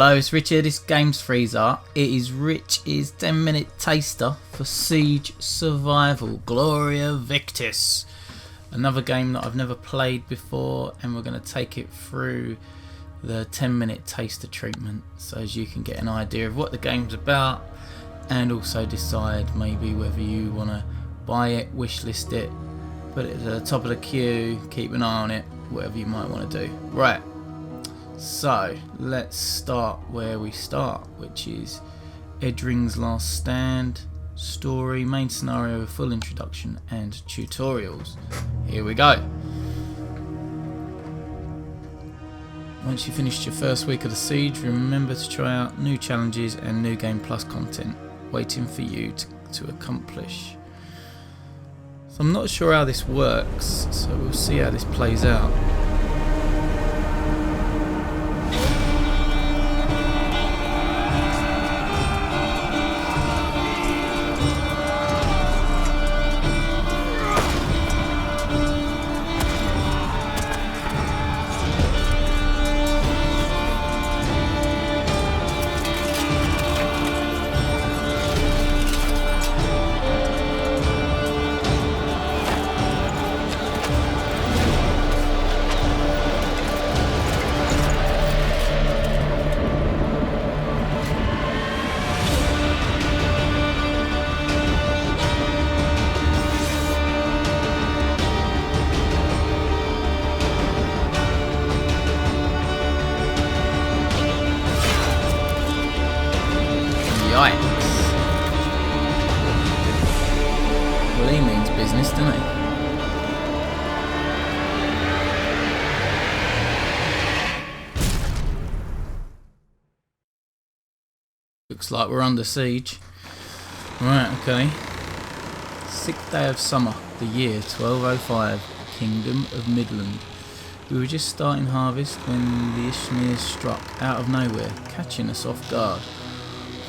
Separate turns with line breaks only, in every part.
Hello, it's Richard. This game's freezer. It is Rich's 10-minute taster for Siege Survival, Gloria Victis. Another game that I've never played before, and we're going to take it through the 10-minute taster treatment so as you can get an idea of what the game's about and also decide maybe whether you want to buy it, wishlist it, put it at the top of the queue, keep an eye on it, whatever you might want to do. Right. So, let's start where we start, which is Edring's Last Stand, story, main scenario, full introduction and tutorials. Here we go. Once you've finished your first week of the siege, remember to try out new challenges and new game plus content waiting for you to accomplish. So I'm not sure how this works, so we'll see how this plays out. Well, he means business, doesn't he? Looks like we're under siege. Right, okay. 6th day of summer, the year 1205, Kingdom of Midland. We were just starting harvest when the Ishmeers struck out of nowhere, catching us off guard.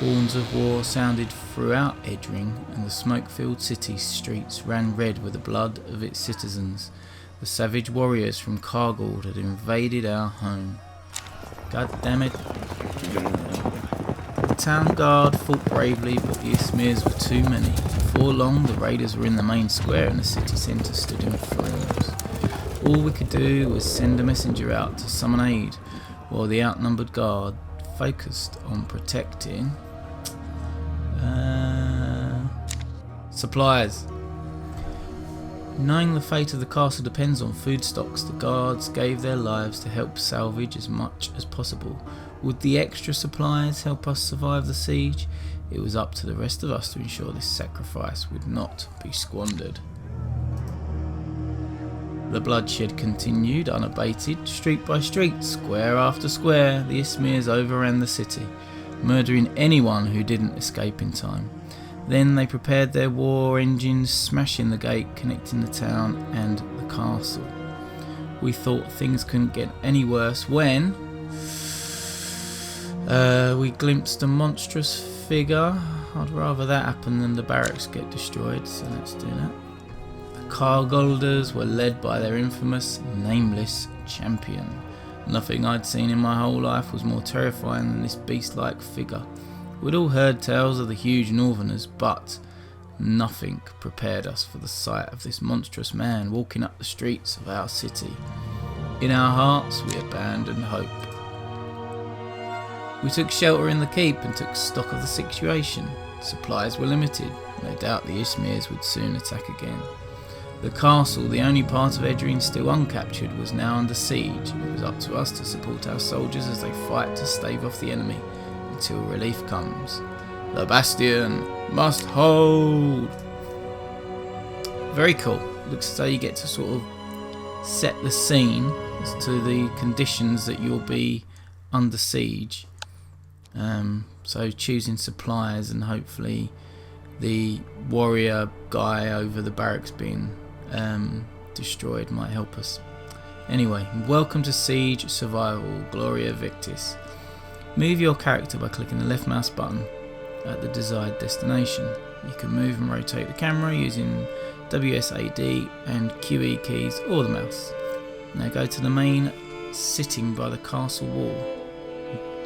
Horns of war sounded throughout Edring, and the smoke-filled city streets ran red with the blood of its citizens. The savage warriors from Kargold had invaded our home. God damn it. The town guard fought bravely, but the Ishmeers were too many. Before long, the raiders were in the main square and the city centre stood in flames. All we could do was send a messenger out to summon aid, while the outnumbered guard focused on protecting supplies. Knowing the fate of the castle depends on food stocks, the guards gave their lives to help salvage as much as possible. Would the extra supplies help us survive the siege? It was up to the rest of us to ensure this sacrifice would not be squandered. The bloodshed continued unabated, street by street, square after square. The Ishmeers overran the city, murdering anyone who didn't escape in time. Then they prepared their war engines, smashing the gate connecting the town and the castle. We thought things couldn't get any worse when we glimpsed a monstrous figure. I'd rather that happen than the barracks get destroyed, so let's do that. Kargolders were led by their infamous Nameless champion. Nothing I'd seen in my whole life was more terrifying than this beast-like figure. We'd all heard tales of the huge northerners, but nothing prepared us for the sight of this monstrous man walking up the streets of our city. In our hearts we abandoned hope. We took shelter in the keep and took stock of the situation. Supplies were limited. No doubt the Ishmeers would soon attack again. The castle, the only part of Edring still uncaptured, was now under siege. It was up to us to support our soldiers as they fight to stave off the enemy until relief comes. The bastion must hold! Very cool. Looks as though you get to sort of set the scene as to the conditions that you'll be under siege. So choosing supplies and hopefully the warrior guy over the barracks being destroyed might help us. Anyway, welcome to Siege Survival, Gloria Victis. Move your character by clicking the left mouse button at the desired destination. You can move and rotate the camera using WSAD and QE keys or the mouse. Now go to the main sitting by the castle wall.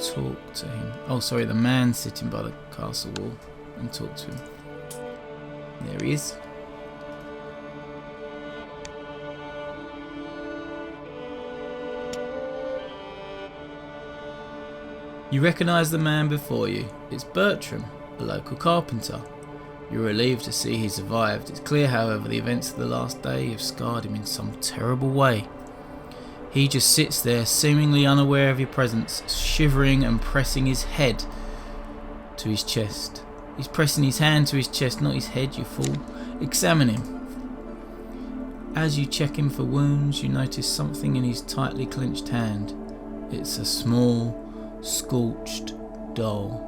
talk to him. Oh, sorry, the man sitting by the castle wall, and talk to him. There he is. You recognise the man before you. It's Bertram, a local carpenter. You're relieved to see he survived. It's clear, however, the events of the last day have scarred him in some terrible way. He just sits there, seemingly unaware of your presence, shivering and pressing his head to his chest. He's pressing his hand to his chest, not his head, you fool. Examine him. As you check him for wounds, you notice something in his tightly clenched hand. It's a small, scorched doll.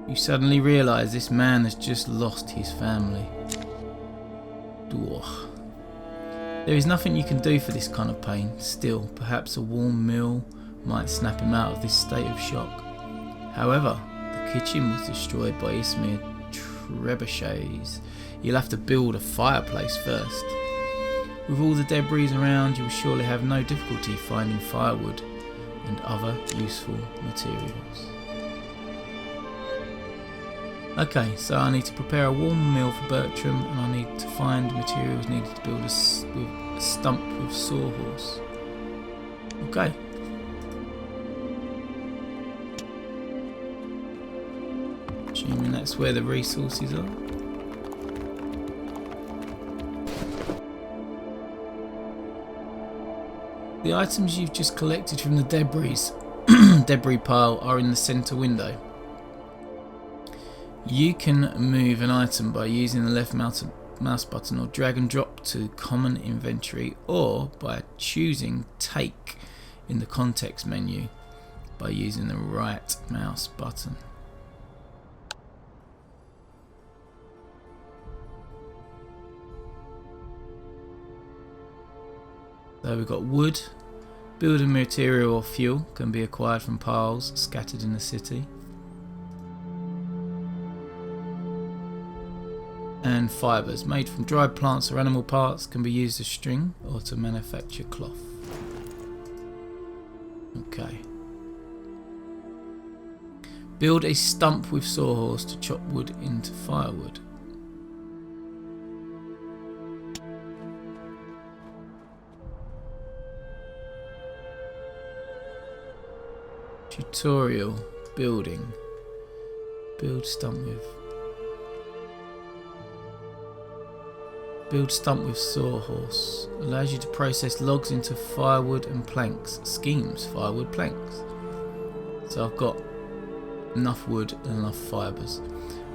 You suddenly realise this man has just lost his family. Dwarf. There is nothing you can do for this kind of pain. Still, perhaps a warm meal might snap him out of this state of shock. However, the kitchen was destroyed by Ismir trebuchets. You'll have to build a fireplace first. With all the debris around, you will surely have no difficulty finding firewood and other useful materials. Okay, so I need to prepare a warm meal for Bertram, and I need to find materials needed to build a stump with sawhorse. Okay. Assuming that's where the resources are. The items you've just collected from the debris pile are in the centre window. You can move an item by using the left mouse button or drag and drop to common inventory, or by choosing take in the context menu by using the right mouse button. So we've got wood. Building material or fuel can be acquired from piles scattered in the city. And fibres made from dried plants or animal parts can be used as string or to manufacture cloth. Okay. Build a stump with sawhorse to chop wood into firewood. Tutorial building. Build stump with sawhorse. Allows you to process logs into firewood and planks. Schemes firewood planks. So I've got enough wood and enough fibres.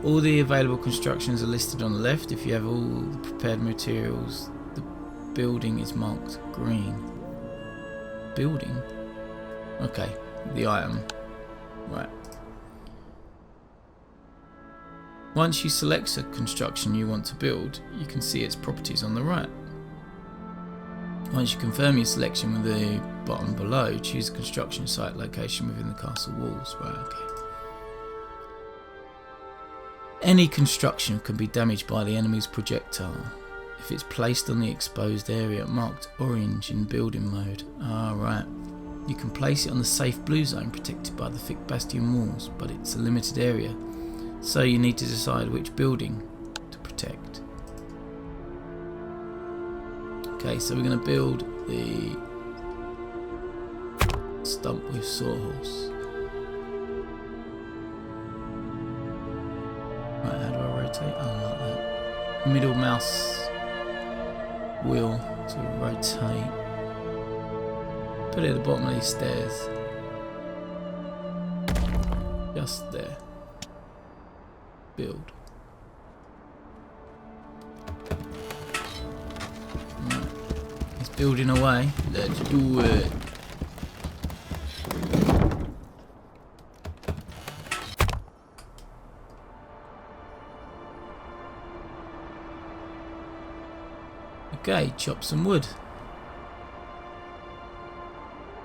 All the available constructions are listed on the left. If you have all the prepared materials, the building is marked green. Building? Okay, the item. Right. Once you select a construction you want to build, you can see its properties on the right. Once you confirm your selection with the button below, choose a construction site location within the castle walls. Right, okay. Any construction can be damaged by the enemy's projectile if it's placed on the exposed area marked orange in building mode. Right. You can place it on the safe blue zone protected by the thick bastion walls, but it's a limited area. So you need to decide which building to protect. Okay, so we're going to build the stump with sawhorse. Right, how do I rotate? Oh, like that. Middle mouse wheel to rotate. Put it at the bottom of these stairs. Just there. Build. Right. It's building away. Let's do it. Okay, chop some wood.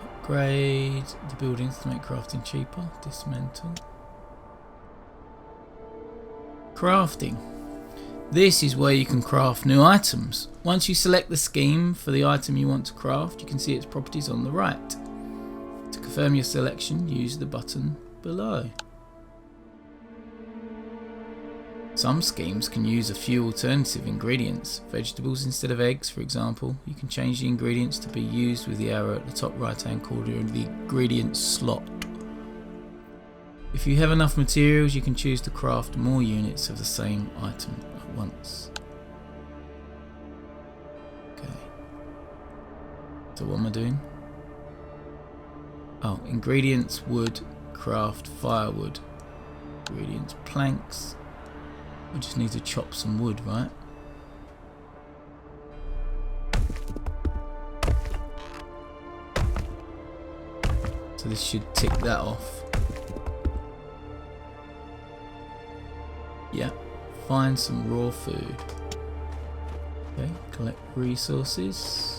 Upgrade the buildings to make crafting cheaper. Dismantle. Crafting. This is where you can craft new items. Once you select the scheme for the item you want to craft, you can see its properties on the right. To confirm your selection, use the button below. Some schemes can use a few alternative ingredients. Vegetables instead of eggs, for example. You can change the ingredients to be used with the arrow at the top right hand corner of the ingredients slot. If you have enough materials, you can choose to craft more units of the same item at once. Okay. So what am I doing? Oh, ingredients, wood, craft, firewood. Ingredients, planks. We just need to chop some wood, right? So this should tick that off. Yeah, find some raw food. Okay, collect resources.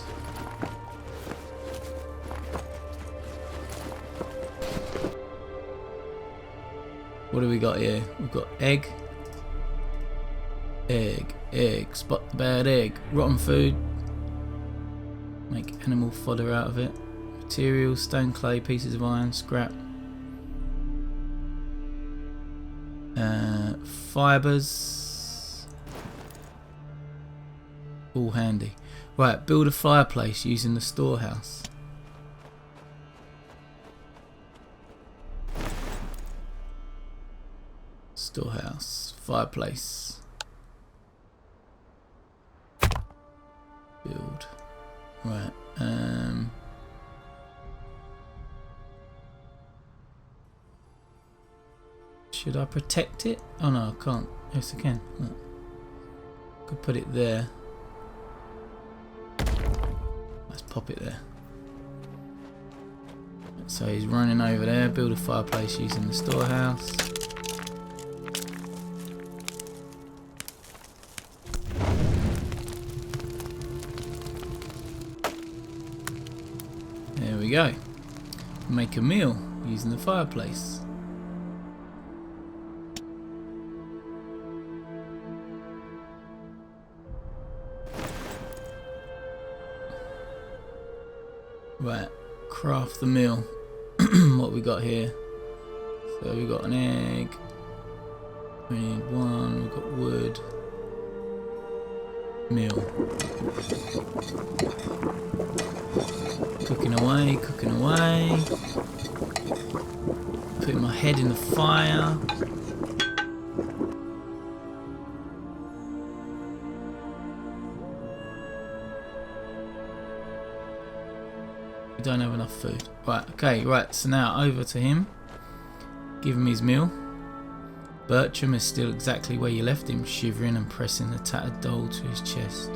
What do we got here? We've got egg. Egg, spot the bad egg. Rotten food. Make animal fodder out of it. Materials, stone, clay, pieces of iron, scrap. Fibres. All handy. Right, build a fireplace using the storehouse. Storehouse, fireplace. Build. Right. Should I protect it? Oh no, I can't. Yes, I can. Look. Could put it there. Let's pop it there. So he's running over there. Build a fireplace using the storehouse. There we go. Make a meal using the fireplace. Right, craft the meal. What we got here? So we got an egg. We need one. We've got wood. Meal. Cooking away, cooking away. Putting my head in the fire. We don't have enough food. Right, okay, right, so now over to him. Give him his meal. Bertram is still exactly where you left him, shivering and pressing the tattered doll to his chest.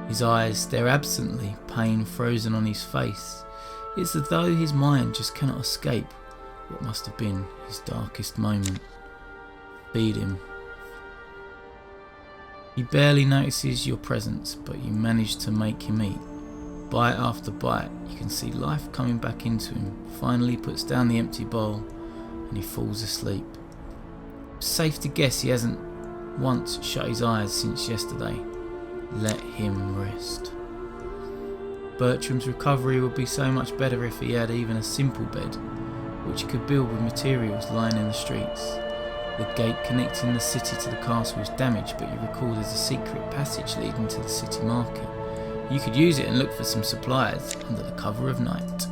His eyes stare absently, pain frozen on his face. It's as though his mind just cannot escape what must have been his darkest moment. Feed him. He barely notices your presence, but you manage to make him eat. Bite after bite, you can see life coming back into him. Finally puts down the empty bowl and he falls asleep. It's safe to guess he hasn't once shut his eyes since yesterday. Let him rest. Bertram's recovery would be so much better if he had even a simple bed, which he could build with materials lying in the streets. The gate connecting the city to the castle is damaged, but you recall there's a secret passage leading to the city market. You could use it and look for some supplies under the cover of night.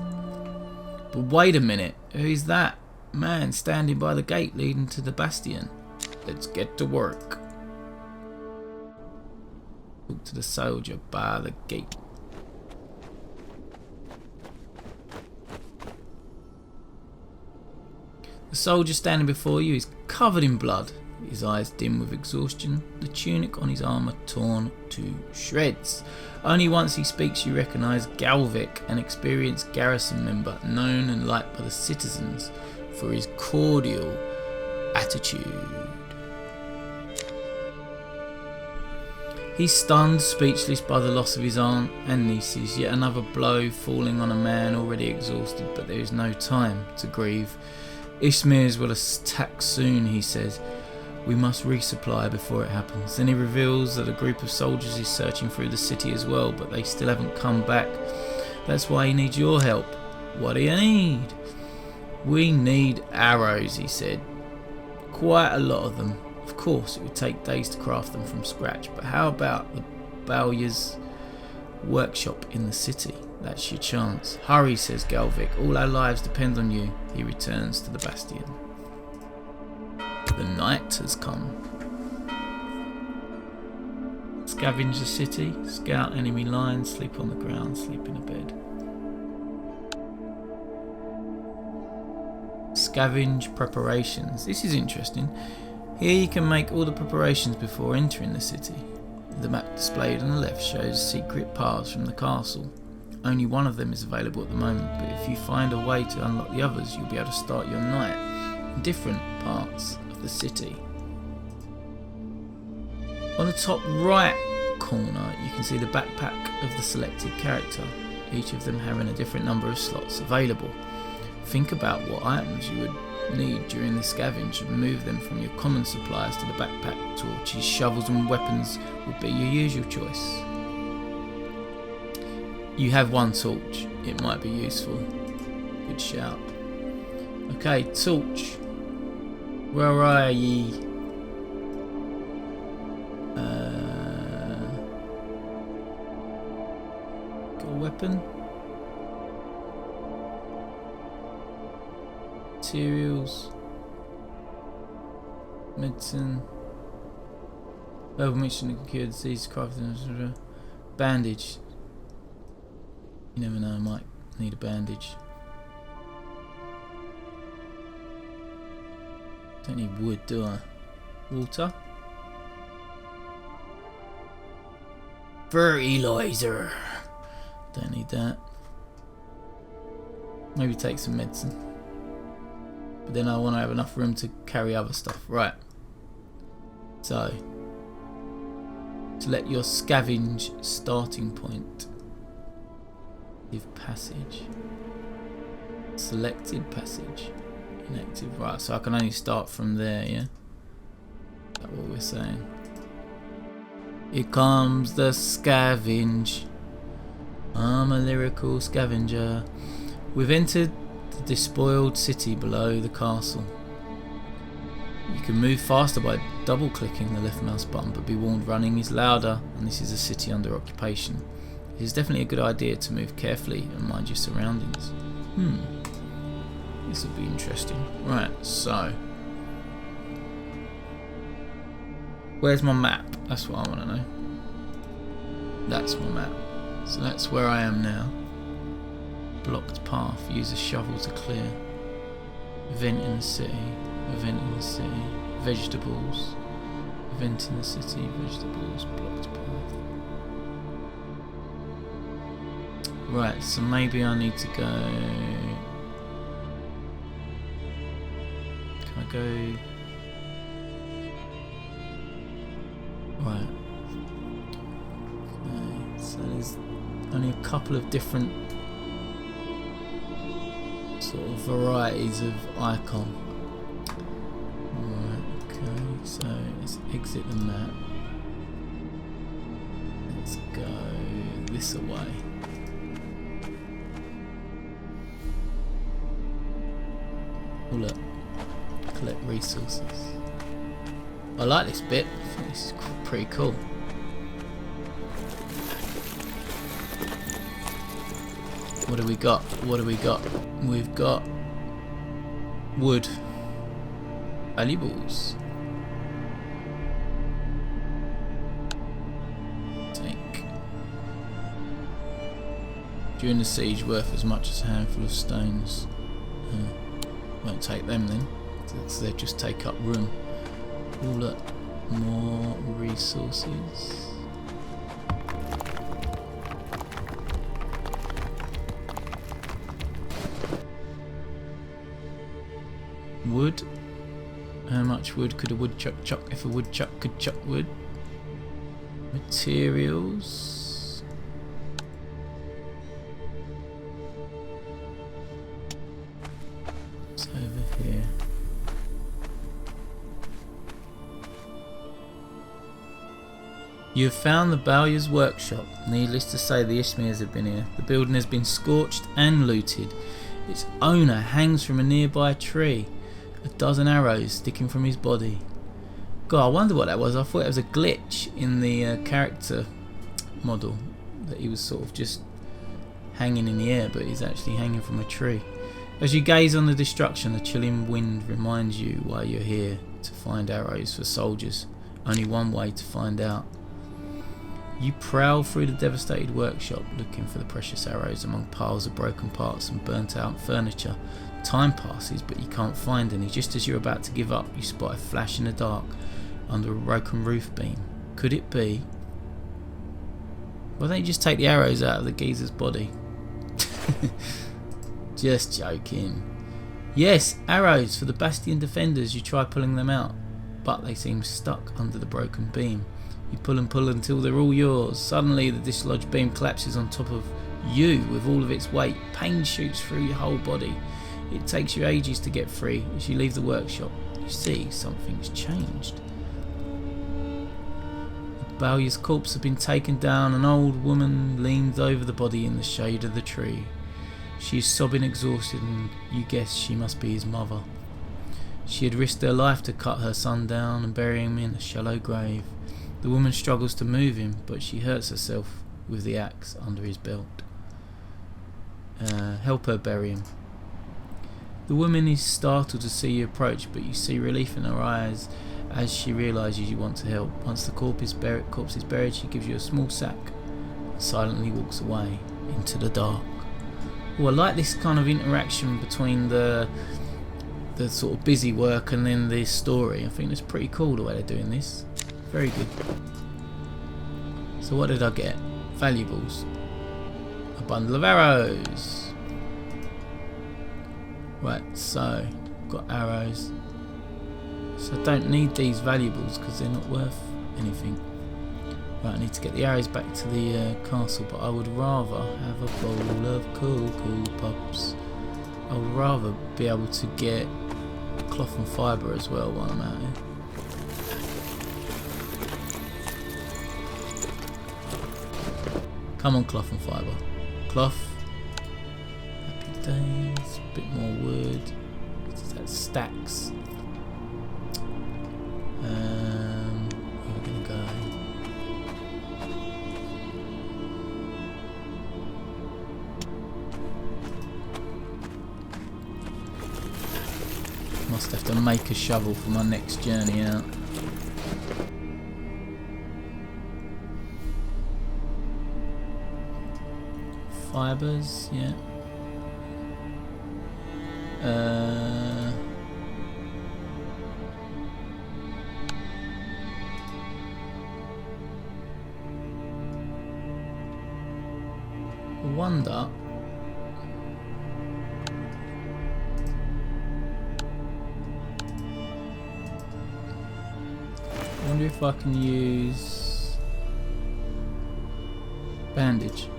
But wait a minute, who's that man standing by the gate leading to the bastion? Let's get to work. Talk to the soldier by the gate. The soldier standing before you is covered in blood, his eyes dim with exhaustion, the tunic on his armour torn to shreds. Only once he speaks you recognise Galvic, an experienced garrison member, known and liked by the citizens for his cordial attitude. He's stunned, speechless by the loss of his aunt and nieces, yet another blow falling on a man already exhausted, but there is no time to grieve. Ishmears will attack soon, he says. We must resupply before it happens. Then he reveals that a group of soldiers is searching through the city as well, but they still haven't come back. That's why he needs your help. What do you need? We need arrows, he said. Quite a lot of them. Of course, it would take days to craft them from scratch, but how about the Bawyer's workshop in the city? That's your chance. Hurry, says Galvic. All our lives depend on you. He returns to the bastion. The night has come. Scavenge the city, scout enemy lines, sleep on the ground, sleep in a bed. Scavenge preparations. This is interesting. Here you can make all the preparations before entering the city. The map displayed on the left shows secret paths from the castle. Only one of them is available at the moment, but if you find a way to unlock the others, you'll be able to start your night in different parts of the city. On the top right corner, you can see the backpack of the selected character, each of them having a different number of slots available. Think about what items you would need during the scavenge and move them from your common supplies to the backpack. Torches, shovels and weapons would be your usual choice. You have one torch, it might be useful. Good shout. Okay, torch. Where are ye? Got a weapon? Materials. Medicine. Verbal mission to cure disease, crafting. Bandage. You never know, I might need a bandage. Don't need wood, do I? Water. Fertilizer. Don't need that. Maybe take some medicine. But then I want to have enough room to carry other stuff. Right. So, select your scavenge starting point. Active passage. Selected passage. Inactive. Right, so I can only start from there, yeah? Is that what we're saying? Here comes the scavenge. I'm a lyrical scavenger. We've entered the despoiled city below the castle. You can move faster by double clicking the left mouse button, but be warned, running is louder and this is a city under occupation. It is definitely a good idea to move carefully and mind your surroundings. This will be interesting. Right, so where's my map? That's what I want to know. That's my map. So that's where I am now. Blocked path. Use a shovel to clear. Event in the city. Event in the city. Vegetables. Event in the city. Vegetables. Blocked path. Right, so maybe I need to go... Can I go... Right. Okay, so there's only a couple of different sort of varieties of icon. Right, okay, so let's exit the map. Let's go this away. Oh look, collect resources. I like this bit, I think this is pretty cool. What do we got? What do we got? We've got wood. Valuables. Take. During the siege, worth as much as a handful of stones. Won't take them then, so they just take up room. Oh look, more resources. Wood. How much wood could a woodchuck chuck if a woodchuck could chuck wood? Materials. It's over here. You have found the Bawyer's workshop. Needless to say, the Ishmeers have been here. The building has been scorched and looted. Its owner hangs from a nearby tree, a dozen arrows sticking from his body. God, I wonder what that was. I thought it was a glitch in the character model, that he was sort of just hanging in the air, but he's actually hanging from a tree. As you gaze on the destruction, the chilling wind reminds you why you're here, to find arrows for soldiers. Only one way to find out. You prowl through the devastated workshop, looking for the precious arrows among piles of broken parts and burnt out furniture. Time passes, but you can't find any. Just as you're about to give up, you spot a flash in the dark under a broken roof beam. Could it be? Why don't you just take the arrows out of the geezer's body? Just joking. Yes, arrows for the bastion defenders. You try pulling them out, but they seem stuck under the broken beam. You pull and pull until they're all yours. Suddenly the dislodged beam collapses on top of you with all of its weight. Pain shoots through your whole body. It takes you ages to get free. As you leave the workshop, you see something's changed. The Balyer's corpse has been taken down. An old woman leans over the body in the shade of the tree. She is sobbing, exhausted, and you guess she must be his mother. She had risked her life to cut her son down and bury him in a shallow grave. The woman struggles to move him, but she hurts herself with the axe under his belt. Help her bury him. The woman is startled to see you approach, but you see relief in her eyes as she realises you want to help. Once the corpse is buried, she gives you a small sack and silently walks away into the dark. Oh, I like this kind of interaction between the sort of busy work and then the story. I think that's pretty cool the way they're doing this. Very good. So what did I get? Valuables. A bundle of arrows. Right, so got arrows. So I don't need these valuables because they're not worth anything. Right, I need to get the arrows back to the castle, but I would rather have a bowl of cocoa pops. I would rather be able to get cloth and fibre as well while I'm out here. Come on, cloth and fibre. Cloth. Happy days. Bit more wood. That's stacks. Where are we gonna go? Must have to make a shovel for my next journey out. Fibers, yeah. Wonder. Wonder if I can use bandage.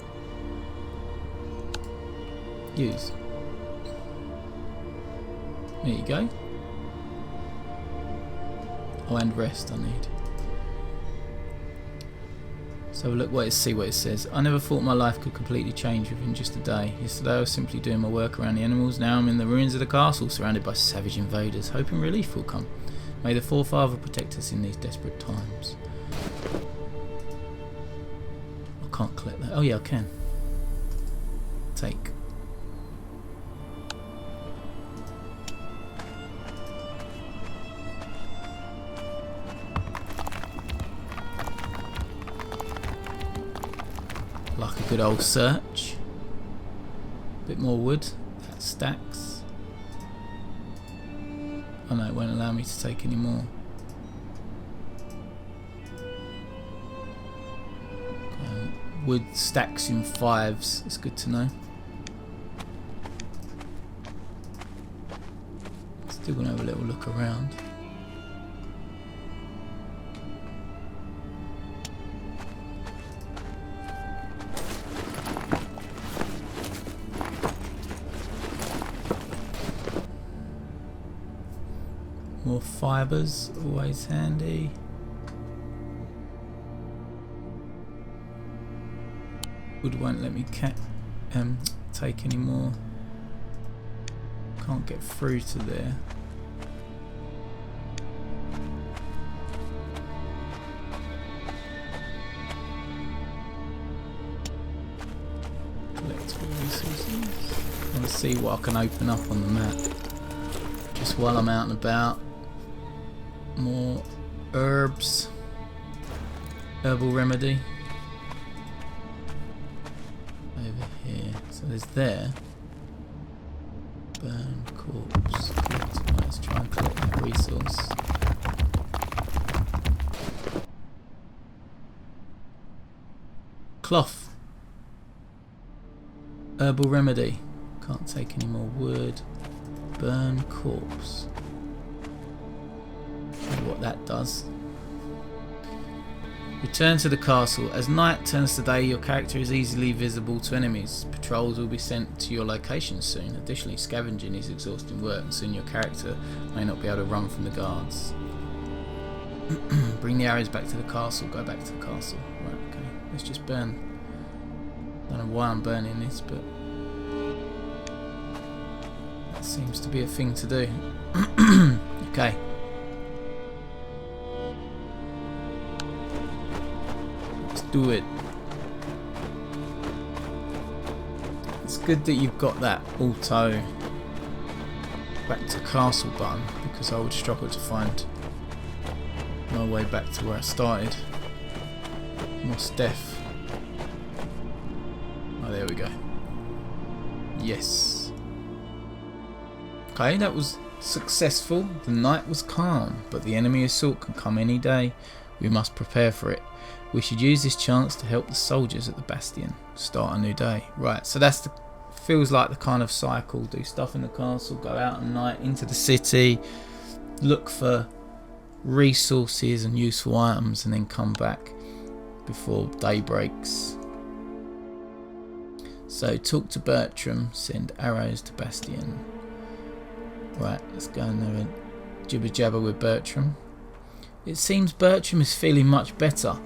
Use. There you go. Oh, and rest I need. So look, see what it says. I never thought my life could completely change within just a day. Yesterday I was simply doing my work around the animals. Now I'm in the ruins of the castle, surrounded by savage invaders, hoping relief will come. May the Forefather protect us in these desperate times. I can't collect that. Oh yeah, I can. Take. Like a good old search. Bit more wood. That stacks. Oh no, it won't allow me to take any more. Wood stacks in 5s. It's good to know. Still gonna have a little look around. More fibres, always handy. Wood won't let me take any more. Can't get through to there. Collectible resources. I want to see what I can open up on the map. Just while I'm out and about. More herbs. Herbal remedy. Over here. So there's there. Burn corpse. Let's try and collect that resource. Cloth. Herbal remedy. Can't take any more wood. Burn corpse. Wonder what that does. Return to the castle. As night turns to day, your character is easily visible to enemies. Patrols will be sent to your location soon. Additionally, scavenging is exhausting work, and soon your character may not be able to run from the guards. Bring the arrows back to the castle. Go back to the castle. Right, okay. Let's just burn. I don't know why I'm burning this, but that seems to be a thing to do. Okay. Do it. It's good that you've got that auto back to castle button, because I would struggle to find my way back to where I started. More death. Oh, there we go. Yes. Okay, that was successful. The night was calm, but the enemy assault can come any day. We must prepare for it. We should use this chance to help the soldiers at the bastion start a new day. Right, so that's the feels like the kind of cycle. Do stuff in the castle, go out at night into the city, look for resources and useful items, and then come back before day breaks. So talk to Bertram, send arrows to Bastion. Right, let's go and have a jibber jabber with Bertram. It seems Bertram is feeling much better.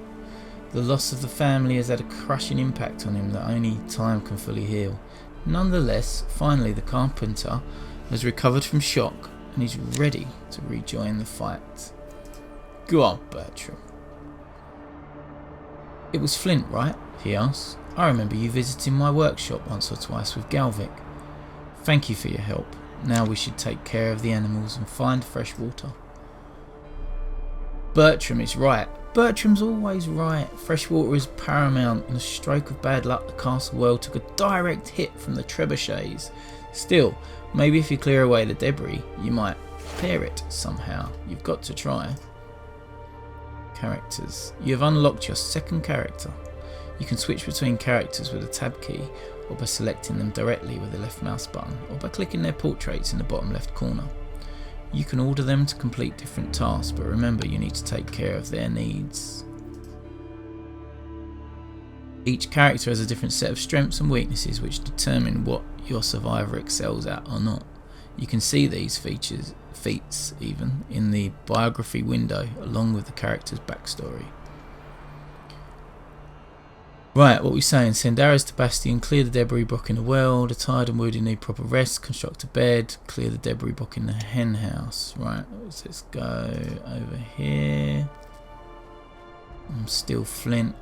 The loss of the family has had a crushing impact on him that only time can fully heal. Nonetheless, finally the carpenter has recovered from shock and is ready to rejoin the fight. Go on, Bertram. It was Flint, right? He asked. I remember you visiting my workshop once or twice with Galvic. Thank you for your help. Now we should take care of the animals and find fresh water. Bertram is right. Bertram's always right. Fresh water is paramount. In a stroke of bad luck, the castle well took a direct hit from the trebuchets. Still, maybe if you clear away the debris, you might clear it somehow. You've got to try. Characters. You have unlocked your second character. You can switch between characters with a tab key, or by selecting them directly with the left mouse button, or by clicking their portraits in the bottom left corner. You can order them to complete different tasks, but remember you need to take care of their needs. Each character has a different set of strengths and weaknesses which determine what your survivor excels at or not. You can see these feats even in the biography window along with the character's backstory. Right, what we're saying, send arrows to Bastion, clear the debris block in the well, the tired and wounded need proper rest, construct a bed, clear the debris block in the hen house. Right, let's go over here. I'm still Flint.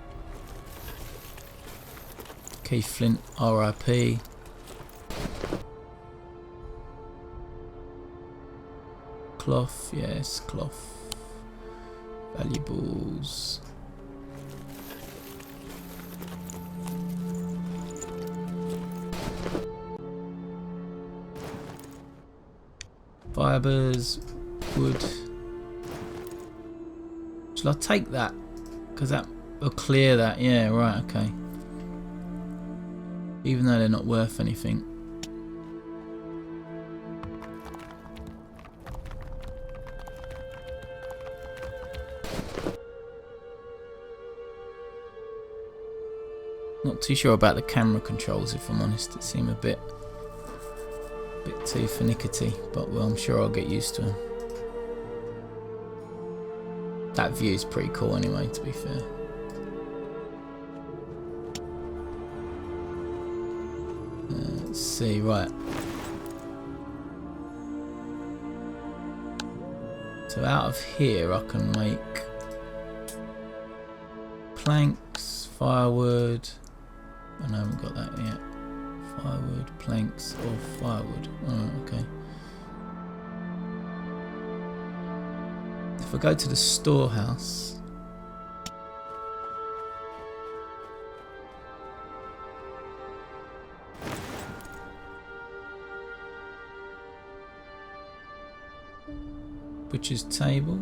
Keith Flint, RIP. Cloth, yes, cloth. Valuables. Fibres, wood. Shall I take that? Because that will clear that. Yeah, right, okay. Even though they're not worth anything. Not too sure about the camera controls, if I'm honest. It seemed a bit too finickety, but well, I'm sure I'll get used to them. That view's pretty cool anyway, to be fair. Let's see, right. So out of here I can make planks, firewood. I haven't got that yet. Firewood, planks, or firewood. Oh, okay. If I go to the storehouse, butcher's table,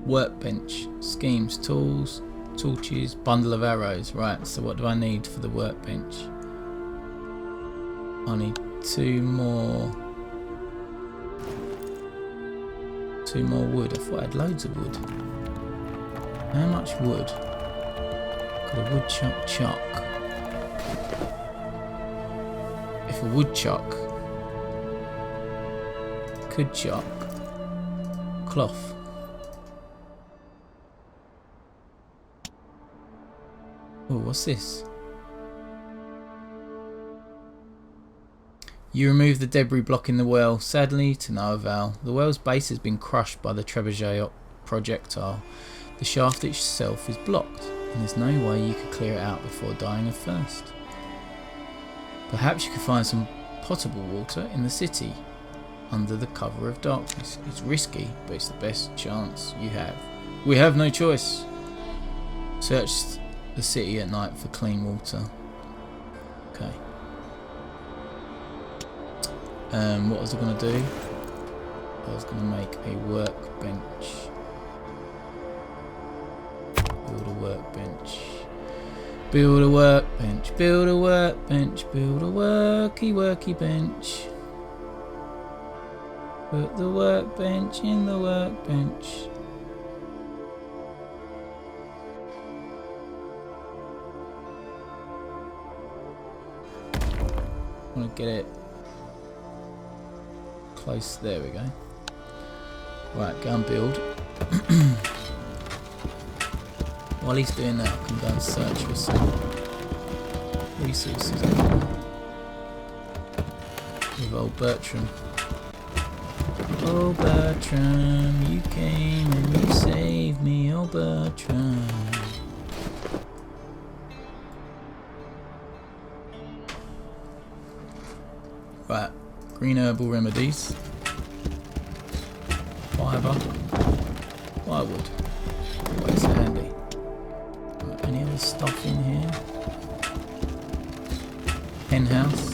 workbench, schemes, tools, torches, bundle of arrows. Right, so what do I need for the workbench? I need two more wood. I thought I had loads of wood. How much wood could a woodchuck chuck? If a woodchuck could chuck cloth. Oh, what's this? You remove the debris blocking the well. Sadly, to no avail. The well's base has been crushed by the trebuchet projectile. The shaft itself is blocked, and there's no way you could clear it out before dying of thirst. Perhaps you could find some potable water in the city, under the cover of darkness. It's risky, but it's the best chance you have. We have no choice. Search the city at night for clean water. Okay. What was I going to do? I was going to make a workbench. Build a workbench. Build a workbench. Build a workbench. Build a worky bench. Put the workbench in the workbench. I want to get it close. There we go. Right, go and build. While he's doing that, I can go and search for some resources with old Bertram. Oh Bertram, you came and you saved me, oh Bertram. Right, green herbal remedies, fibre, firewood, always handy. Right, any other stuff in here? Hen house.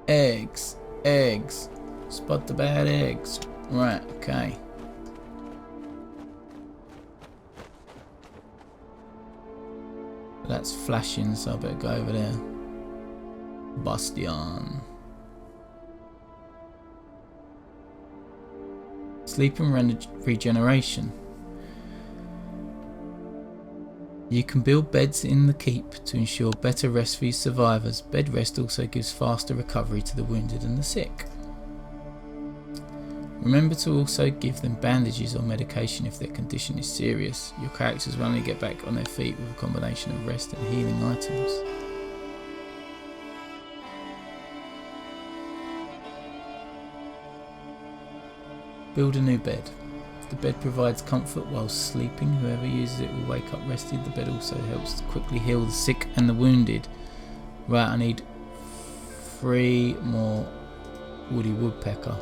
Eggs, eggs, spot the bad eggs. Right, okay. That's flashing, so I better go over there. Bastion. Sleep and regeneration. You can build beds in the keep to ensure better rest for your survivors. Bed rest also gives faster recovery to the wounded and the sick. Remember to also give them bandages or medication if their condition is serious. Your characters will only get back on their feet with a combination of rest and healing items. Build a new bed. The bed provides comfort while sleeping. Whoever uses it will wake up rested. The bed also helps to quickly heal the sick and the wounded. Right, I need 3 more woody woodpecker.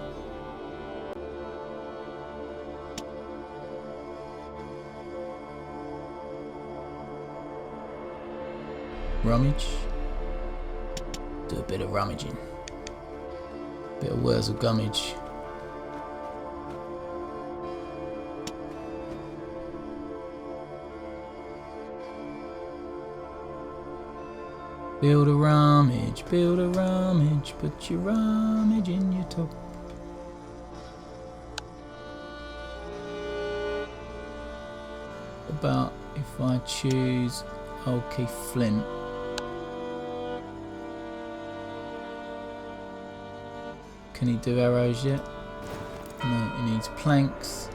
Rummage. Do a bit of rummaging. Bit of Wurzel gummage. Build a rummage, put your rummage in your top. About if I choose Oaky Flint. Can he do arrows yet? No, he needs planks,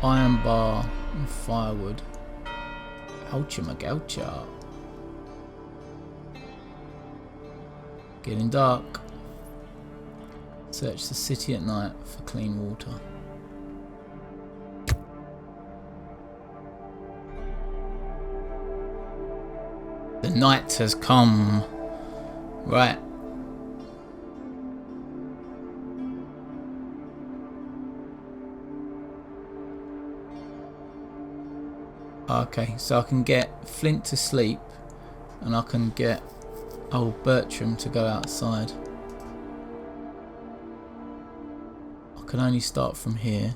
Iron bar and firewood. Oucha magoucha. Getting dark. Search the city at night for clean water. The night has come. Right. Okay, so I can get Flint to sleep and I can get old Bertram to go outside. I can only start from here.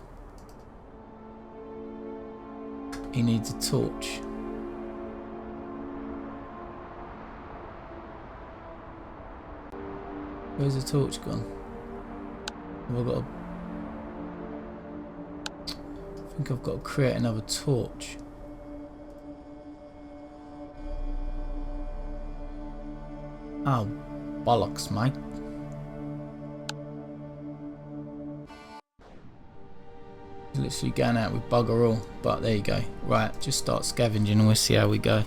He needs a torch. Where's the torch gone? Have I got to... I think I've got to create another torch. Oh, bollocks, mate. Literally going out with bugger all, but there you go. Right, just start scavenging and we'll see how we go.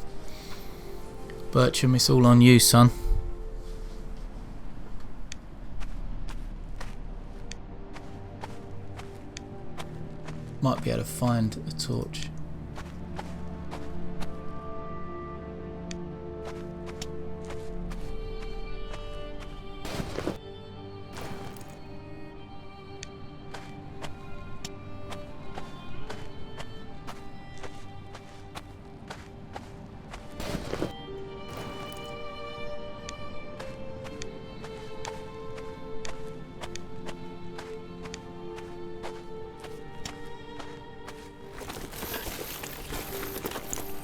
Bertram, it's all on you, son. Might be able to find a torch.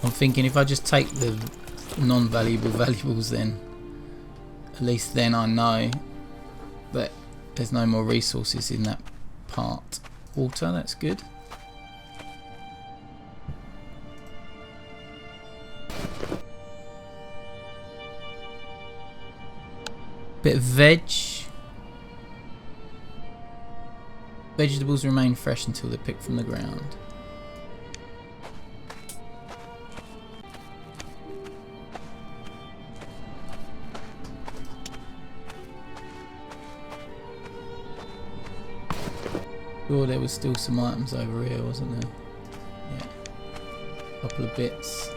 I'm thinking if I just take the non-valuable valuables, then at least then I know that there's no more resources in that part. Water, that's good. Bit of veg. Vegetables remain fresh until they're picked from the ground. Sure, there was still some items over here, wasn't there? Yeah. Couple of bits.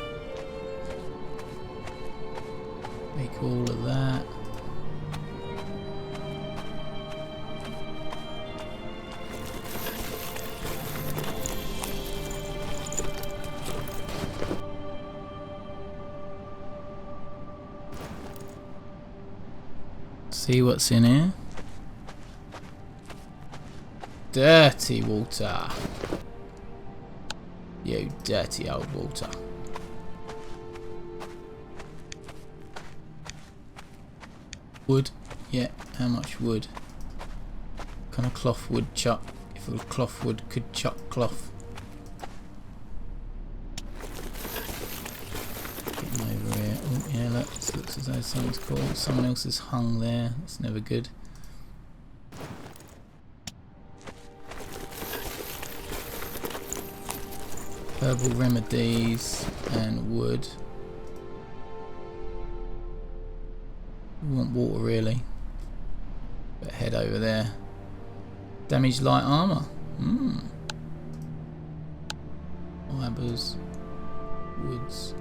Make all of that. See what's in here. Dirty water. You dirty old water. Wood. Yeah, how much wood? Kind of cloth would chuck. If a cloth wood could chuck cloth. Getting over here. Oh yeah, look, this looks as though something's called. Someone else has hung there. That's never good. Herbal remedies and wood. We want water really. But head over there. Damaged light armour. Fibres. Woods.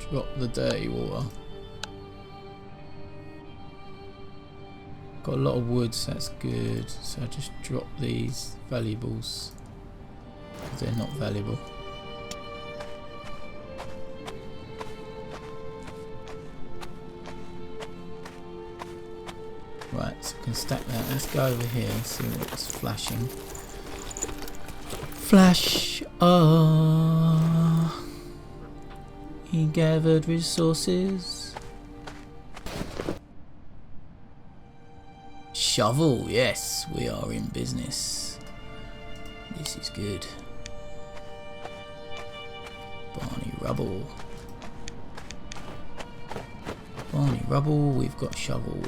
Drop the dirty water. Got a lot of wood, so that's good. So I just drop these valuables because they're not valuable. Right, so I can stack that. Let's go over here and see what's flashing. Flash! He gathered resources. Shovel, yes, we are in business. This is good. Barney rubble. Barney rubble, we've got shovel.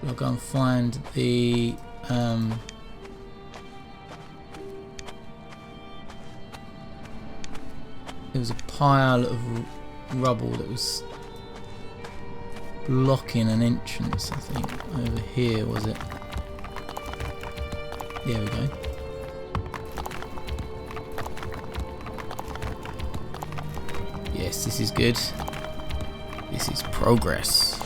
I'll go and find the there was a pile of rubble that was blocking an entrance, I think. Over here, was it? There we go. Yes, this is good. This is progress.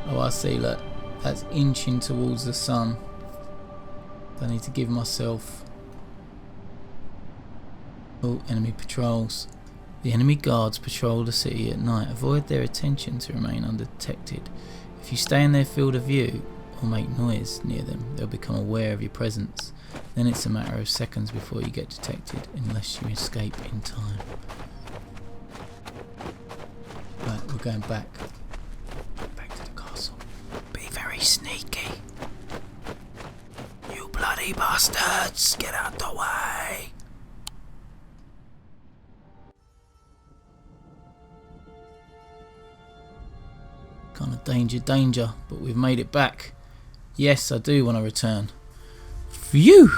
Oh, I see, look. That's inching towards the sun. I need to give myself... Oh, enemy patrols. The enemy guards patrol the city at night. Avoid their attention to remain undetected. If you stay in their field of view or make noise near them, they'll become aware of your presence. Then it's a matter of seconds before you get detected, unless you escape in time. Right, we're going back. Back to the castle. Be very sneaky. You bloody bastards! Get out the way! Kind of danger, but we've made it back. Yes, I do want to return. Phew!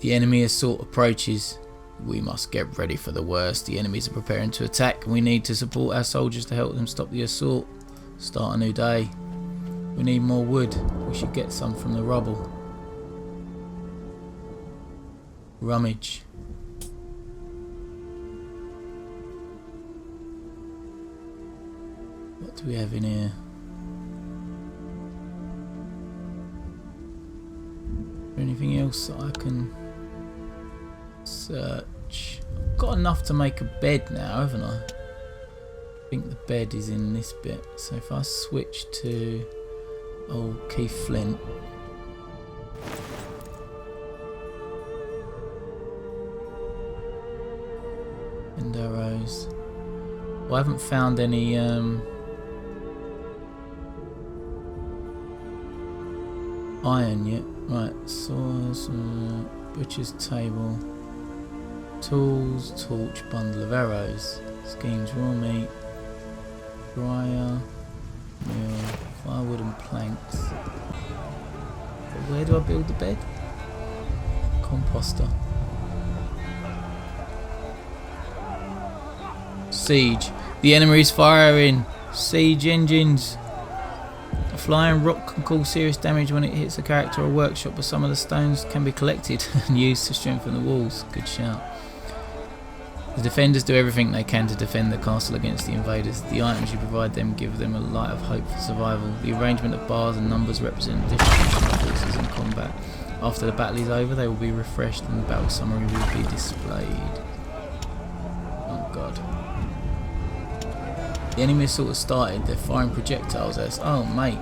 The enemy assault approaches. We must get ready for the worst. The enemies are preparing to attack, and we need to support our soldiers to help them stop the assault. Start a new day. We need more wood. We should get some from the rubble. Rummage. What do we have in here? Is there anything else that I can search? I've got enough to make a bed now, haven't I? I think the bed is in this bit. So if I switch to old Keith Flint. And arrows. Well, I haven't found any iron yet. Right, saws, butcher's table, tools, torch, bundle of arrows, schemes, raw meat, dryer, meal, firewood and planks. But where do I build the bed? Composter. Siege. The enemy is firing. Siege engines. A flying rock can cause serious damage when it hits a character or workshop, but some of the stones can be collected and used to strengthen the walls. Good shout. The defenders do everything they can to defend the castle against the invaders. The items you provide them give them a light of hope for survival. The arrangement of bars and numbers represent different forces in combat. After the battle is over, they will be refreshed and the battle summary will be displayed. Oh god. The enemy has sort of started, they're firing projectiles at us. Oh mate.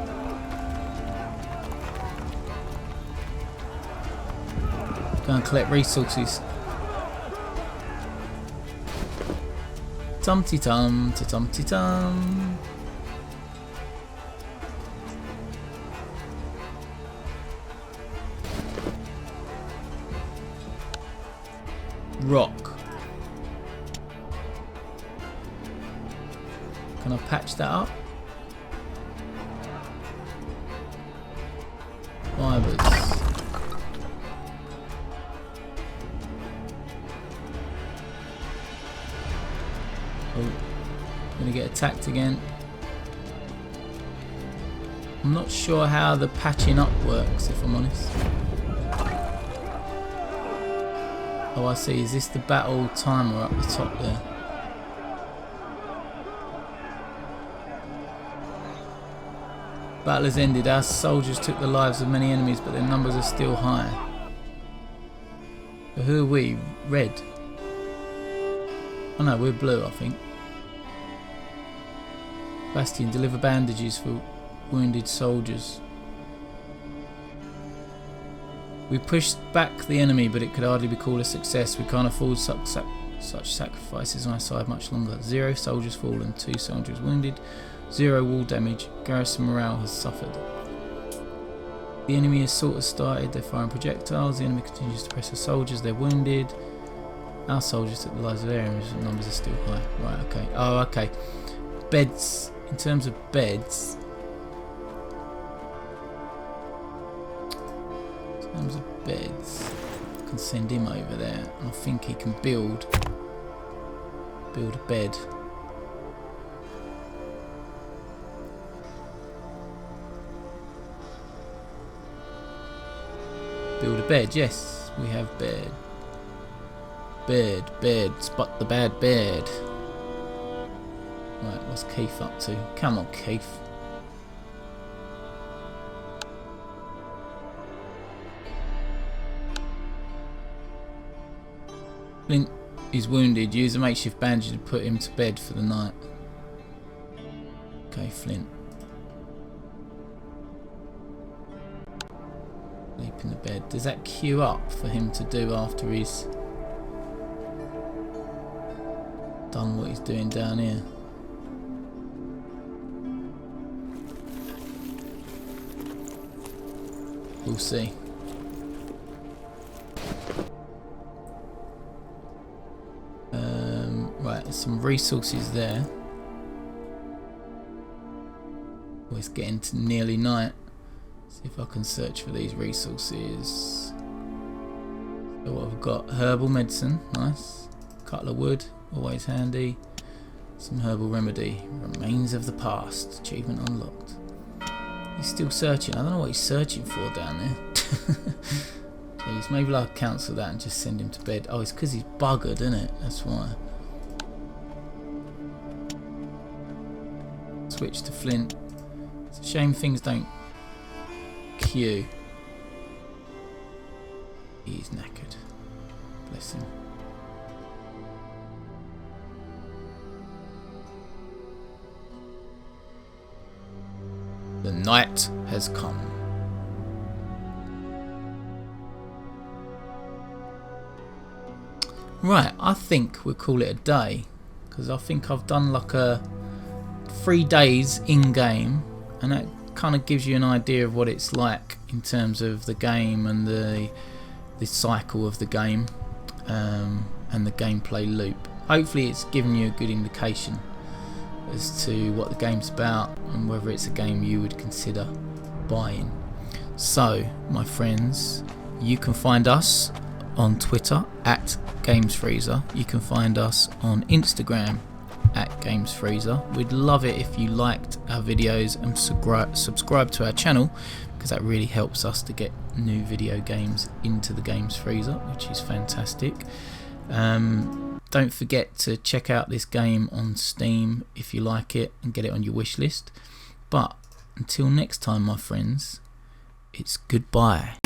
Go and collect resources. Tumty tum, to tumty tum. Rock. Can I patch that up? Fibers. Oh, gonna get attacked again. I'm not sure how the patching up works, if I'm honest. Oh, I see. Is this the battle timer up the top there? Battle has ended. Our soldiers took the lives of many enemies, but their numbers are still high. But who are we? Red? Oh no, we're blue, I think. Bastion, deliver bandages for wounded soldiers. We pushed back the enemy, but it could hardly be called a success. We can't afford such sacrifices on our side much longer. 0 soldiers fallen, 2 soldiers wounded. 0 wall damage. Garrison morale has suffered. The enemy has sort of started. They're firing projectiles. The enemy continues to press the soldiers. They're wounded. Our soldiers took the lives of their enemies, but numbers are still high. Right, okay. Oh, okay. beds, in terms of beds, I can send him over there. I think he can build a bed. Build a bed, yes, we have bed. Bed, spot the bad bed. Right, what's Keith up to? Come on, Keith. Flint is wounded. Use a makeshift bandage to put him to bed for the night. Okay, Flint. Sleep in the bed. Does that queue up for him to do after he's done what he's doing down here? We'll see. Right, there's some resources there. Oh, it's getting to nearly night. See if I can search for these resources. So what I've got, herbal medicine, nice. Couple of wood, always handy. Some herbal remedy. Remains of the past. Achievement unlocked. He's still searching. I don't know what he's searching for down there. Jeez, maybe I'll cancel that and just send him to bed. Oh, it's because he's buggered, isn't it? That's why. Switch to Flint. It's a shame things don't queue. He's knackered. Bless him. The night has come. Right, I think we'll call it a day, because I think I've done like a 3 days in game, and that kind of gives you an idea of what it's like in terms of the game and the cycle of the game, and the gameplay loop. Hopefully it's given you a good indication as to what the game's about and whether it's a game you would consider buying. So my friends, you can find us on Twitter at GamesFreezer. You can find us on Instagram at GamesFreezer. We'd love it if you liked our videos and subscribe to our channel, because that really helps us to get new video games into the Games Freezer, which is fantastic. Don't forget to check out this game on Steam if you like it and get it on your wish list. But until next time, my friends, it's goodbye.